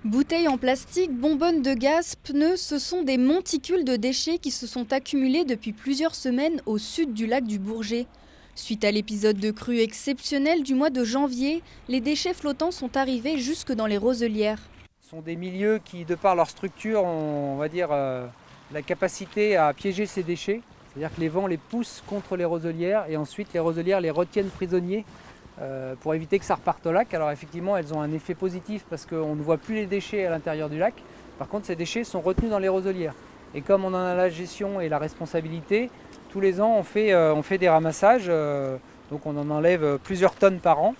Bouteilles en plastique, bonbonnes de gaz, pneus, ce sont des monticules de déchets qui se sont accumulés depuis plusieurs semaines au sud du lac du Bourget. Suite à l'épisode de crue exceptionnel du mois de janvier, les déchets flottants sont arrivés jusque dans les roselières. Ce sont des milieux qui, de par leur structure, ont, la capacité à piéger ces déchets. C'est-à-dire que les vents les poussent contre les roselières et ensuite les roselières les retiennent prisonniers pour éviter que ça reparte au lac. Alors effectivement, elles ont un effet positif parce qu'on ne voit plus les déchets à l'intérieur du lac. Par contre, ces déchets sont retenus dans les roselières. Et comme on en a la gestion et la responsabilité, tous les ans on fait des ramassages, donc on en enlève plusieurs tonnes par an.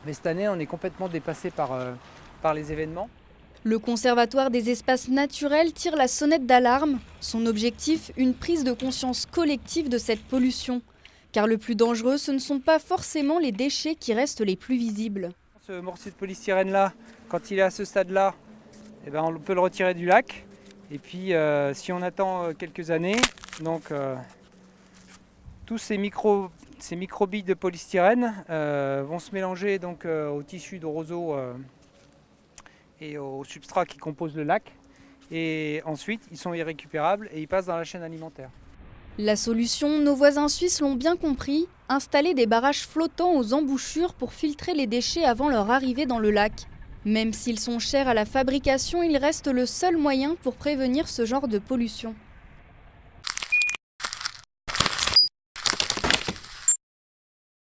Mais cette année, on est complètement dépassé par les événements. Le Conservatoire des espaces naturels tire la sonnette d'alarme. Son objectif, une prise de conscience collective de cette pollution. Car le plus dangereux, ce ne sont pas forcément les déchets qui restent les plus visibles. Ce morceau de polystyrène-là, quand il est à ce stade-là, on peut le retirer du lac. Et puis si on attend quelques années, tous ces microbilles de polystyrène vont se mélanger au tissu de roseau et au substrat qui compose le lac. Et ensuite, ils sont irrécupérables et ils passent dans la chaîne alimentaire. La solution, nos voisins suisses l'ont bien compris, installer des barrages flottants aux embouchures pour filtrer les déchets avant leur arrivée dans le lac. Même s'ils sont chers à la fabrication, ils restent le seul moyen pour prévenir ce genre de pollution.